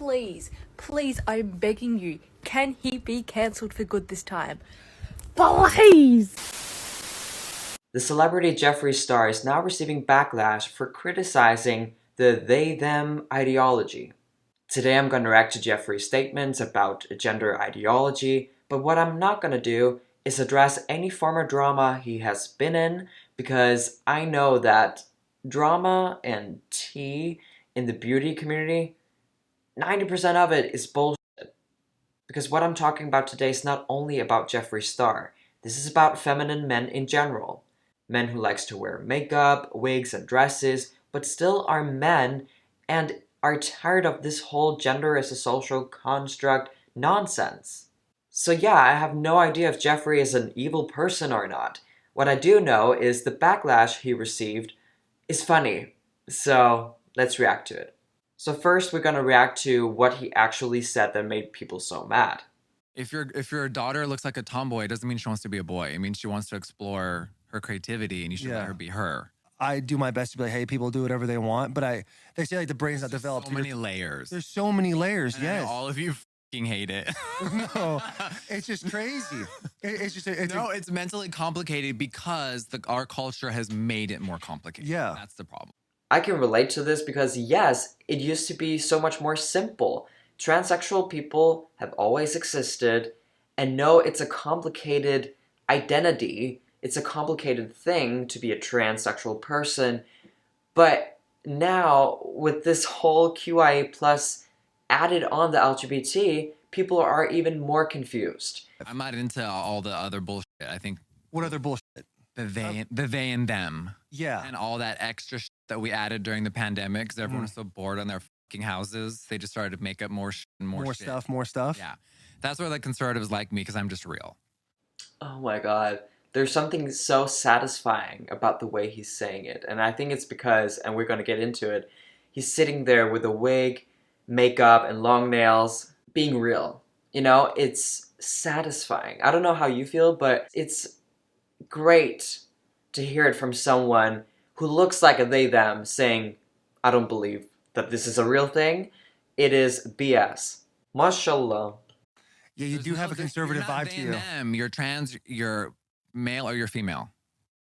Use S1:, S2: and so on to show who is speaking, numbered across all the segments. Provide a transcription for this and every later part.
S1: please, please, I'm begging you, can he be cancelled for good this time? Please!
S2: The celebrity Jeffree Star is now receiving backlash for criticizing the they-them ideology. Today I'm going to react to Jeffree's statements about gender ideology, but what I'm not going to do is address any former drama he has been in, because I know that drama and tea in the beauty community, 90% of it is bullshit. Because what I'm talking about today is not only about Jeffree Star. This is about feminine men in general. Men who likes to wear makeup, wigs, and dresses, but still are men and are tired of this whole gender as a social construct nonsense. So yeah, I have no idea if Jeffree is an evil person or not. What I do know is the backlash he received is funny. So let's react to it. So first we're gonna react to what he actually said that made people so mad.
S3: If your daughter looks like a tomboy, it doesn't mean she wants to be a boy. It means she wants to explore her creativity, and you should let her be her.
S4: I do my best to be like, hey, people do whatever they want, but they say like the brain's not developed.
S3: So many layers.
S4: There's so many layers.
S3: And
S4: yes.
S3: all of you fucking hate it.
S4: No, it's just crazy.
S3: It's mentally complicated because our culture has made it more complicated.
S4: Yeah,
S3: that's the problem.
S2: I can relate to this because yes, it used to be so much more simple. Transsexual people have always existed, and no, it's a complicated identity. It's a complicated thing to be a transsexual person, but now with this whole QIA plus added on the LGBT, people are even more confused.
S3: I'm not into all the other bullshit. I think.
S4: What other bullshit?
S3: The they and them.
S4: Yeah.
S3: And all that extra shit that we added during the pandemic because everyone was so bored on their fucking houses. They just started to make up more shit and more shit.
S4: More stuff.
S3: Yeah. That's where the conservatives like me because I'm just real.
S2: Oh my god. There's something so satisfying about the way he's saying it. And I think it's because, and we're going to get into it, he's sitting there with a wig, makeup, and long nails, being real. You know, it's satisfying. I don't know how you feel, but it's great to hear it from someone who looks like a they-them saying, I don't believe that this is a real thing. It is BS. Mashallah.
S4: Yeah, you do have a conservative vibe to you.
S3: Them. You're trans, you're male, or you're female.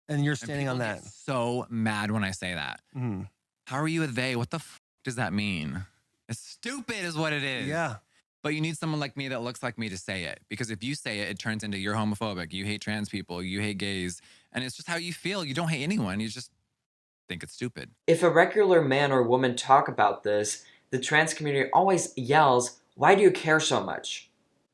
S4: And you're standing on that.
S3: Get so mad when I say that.
S4: Mm.
S3: How are you a they? What the f does that mean? It's stupid is what it is.
S4: Yeah.
S3: But you need someone like me that looks like me to say it. Because if you say it, it turns into you're homophobic, you hate trans people, you hate gays. And it's just how you feel. You don't hate anyone. You just think it's stupid.
S2: If a regular man or woman talk about this, the trans community always yells, why do you care so much?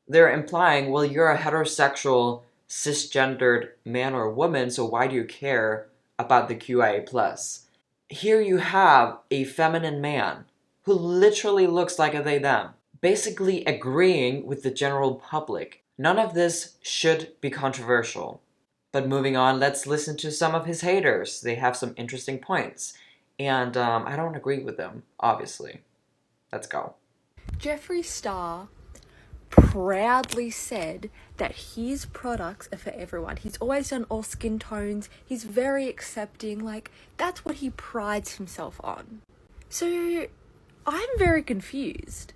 S2: They're implying, well, you're a heterosexual, cisgendered man or woman, so why do you care about the QIA+. Here you have a feminine man who literally looks like a they-them, basically agreeing with the general public. None of this should be controversial. But moving on, let's listen to some of his haters. They have some interesting points. And I don't agree with them, obviously. Let's go.
S1: Jeffree Star proudly said that his products are for everyone. He's always done all skin tones. He's very accepting. Like, that's what he prides himself on. So, I'm very confused.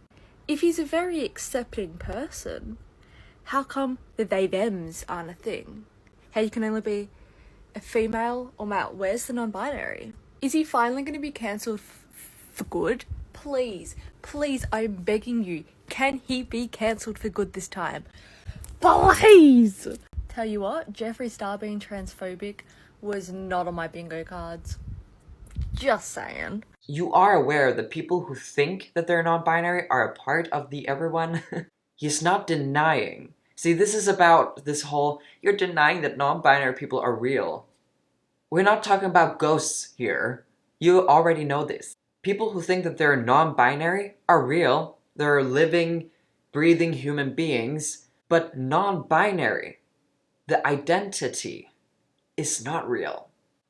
S1: If he's a very accepting person, how come the they-thems aren't a thing? How you can only be a female or male? Where's the non-binary? Is he finally going to be cancelled for good? Please, please, I'm begging you, can he be cancelled for good this time? Please! Tell you what, Jeffree Star being transphobic was not on my bingo cards. Just saying.
S2: You are aware that people who think that they're non-binary are a part of the everyone? He's not denying. See, this is about this whole, you're denying that non-binary people are real. We're not talking about ghosts here. You already know this. People who think that they're non-binary are real. They're living, breathing human beings. But non-binary, the identity, is not real.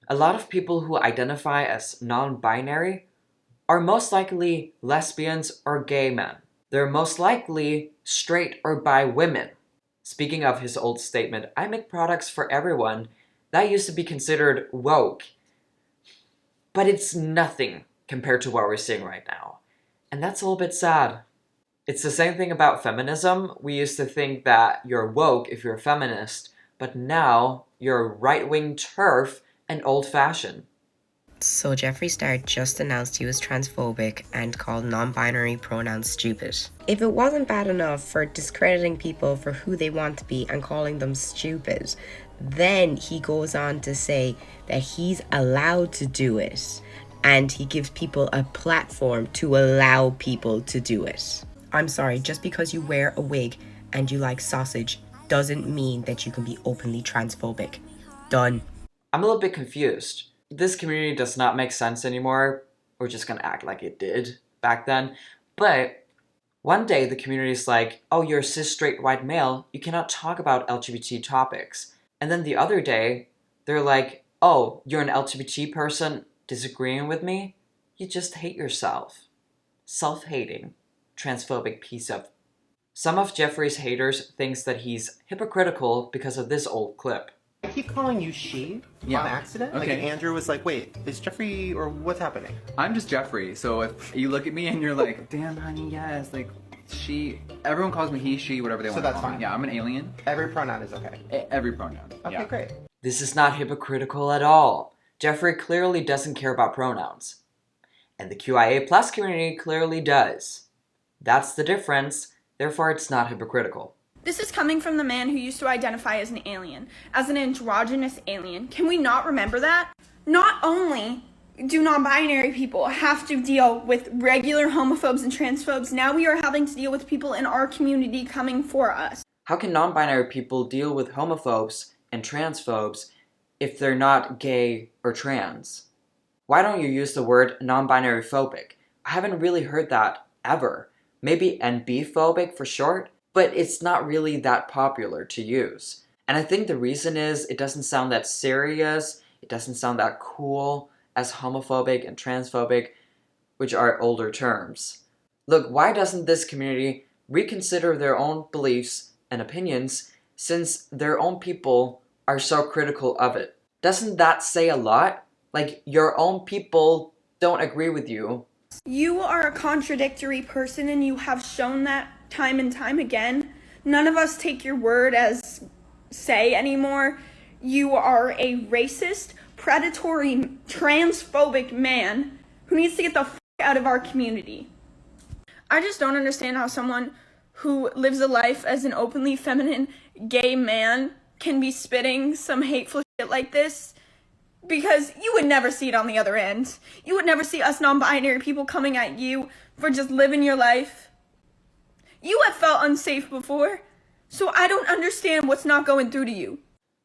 S2: A lot of people who identify as non-binary are most likely lesbians or gay men. They're most likely straight or bi women. Speaking of his old statement, I make products for everyone, that used to be considered woke. But it's nothing compared to what we're seeing right now. And that's a little bit sad. It's the same thing about feminism. We used to think that you're woke if you're a feminist, but now you're right-wing turf and old-fashioned.
S5: So Jeffree Star just announced he was transphobic and called non-binary pronouns stupid. If it wasn't bad enough for discrediting people for who they want to be and calling them stupid, then he goes on to say that he's allowed to do it, and he gives people a platform to allow people to do it. I'm sorry, just because you wear a wig and you like sausage doesn't mean that you can be openly transphobic. Done.
S2: I'm a little bit confused. This community does not make sense anymore. We're just gonna act like it did back then. But one day the community is like, oh, you're a cis straight white male, you cannot talk about LGBT topics. And then the other day, they're like, oh, you're an LGBT person disagreeing with me? You just hate yourself. Self-hating, transphobic piece of... Some of Jeffree's haters thinks that he's hypocritical because of this old clip.
S6: I keep calling you she on accident.
S7: Okay.
S6: Like Andrew was like, wait, is Jeffree or what's happening?
S7: I'm just Jeffree, so if you look at me and you're like, damn honey, yes, like she, everyone calls me he, she, whatever they want to
S6: that's
S7: call me.
S6: fine.
S7: Yeah, I'm an alien.
S6: Every pronoun is okay.
S7: Every pronoun.
S6: Okay,
S7: Yeah.
S6: great.
S2: This is not hypocritical at all. Jeffree clearly doesn't care about pronouns. And the QIA plus community clearly does. That's the difference, therefore it's not hypocritical.
S8: This is coming from the man who used to identify as an alien, as an androgynous alien. Can we not remember that? Not only do non-binary people have to deal with regular homophobes and transphobes, now we are having to deal with people in our community coming for us.
S2: How can non-binary people deal with homophobes and transphobes if they're not gay or trans? Why don't you use the word non-binary phobic? I haven't really heard that ever. Maybe NB-phobic for short? But it's not really that popular to use. And I think the reason is it doesn't sound that serious, it doesn't sound that cool as homophobic and transphobic, which are older terms. Look, why doesn't this community reconsider their own beliefs and opinions since their own people are so critical of it? Doesn't that say a lot? Like, your own people don't agree with you.
S8: You are a contradictory person and you have shown that time and time again. None of us take your word as say anymore. You are a racist, predatory, transphobic man who needs to get the f*** out of our community. I just don't understand how someone who lives a life as an openly feminine gay man can be spitting some hateful shit like this, because you would never see it on the other end. You would never see us non-binary people coming at you for just living your life. You have felt unsafe before, so I don't understand what's not going through to you.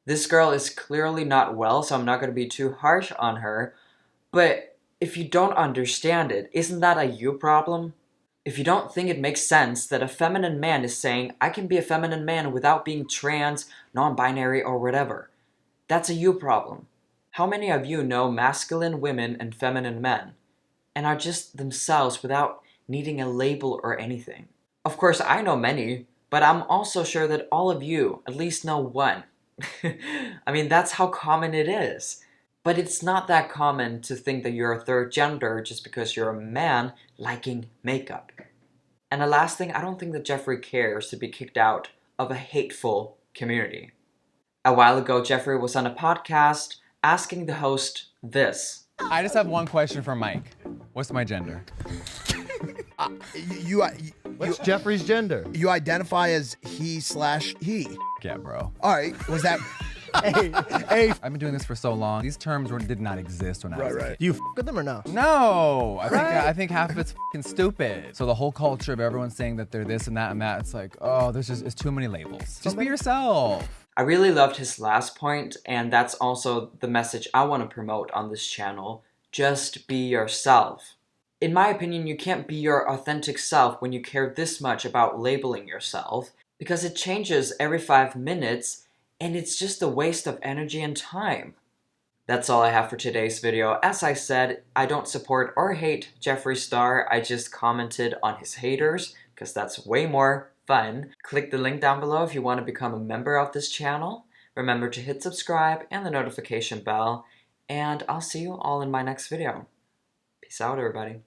S2: This girl is clearly not well, so I'm not going to be too harsh on her. But if you don't understand it, isn't that a you problem? If you don't think it makes sense that a feminine man is saying, I can be a feminine man without being trans, non-binary, or whatever, that's a you problem. How many of you know masculine women and feminine men, and are just themselves without needing a label or anything? Of course, I know many, but I'm also sure that all of you at least know one. I mean, that's how common it is. But it's not that common to think that you're a third gender just because you're a man liking makeup. And the last thing, I don't think that Jeffree cares to be kicked out of a hateful community. A while ago, Jeffree was on a podcast asking the host this.
S3: I just have one question for Mike. What's my gender?
S9: What's Jeffree's gender? You identify as he/he.
S3: Yeah, bro.
S9: All right, was that... hey.
S3: I've been doing this for so long. These terms did not exist when I was a kid.
S9: Do you with them or no?
S3: No, I think half of it's fucking stupid. So the whole culture of everyone saying that they're this and that, it's like, oh, it's too many labels. Just be yourself.
S2: I really loved his last point, and that's also the message I want to promote on this channel. Just be yourself. In my opinion, you can't be your authentic self when you care this much about labeling yourself, because it changes every 5 minutes, and it's just a waste of energy and time. That's all I have for today's video. As I said, I don't support or hate Jeffree Star. I just commented on his haters, because that's way more fun. Click the link down below if you want to become a member of this channel. Remember to hit subscribe and the notification bell, and I'll see you all in my next video. Peace out, everybody.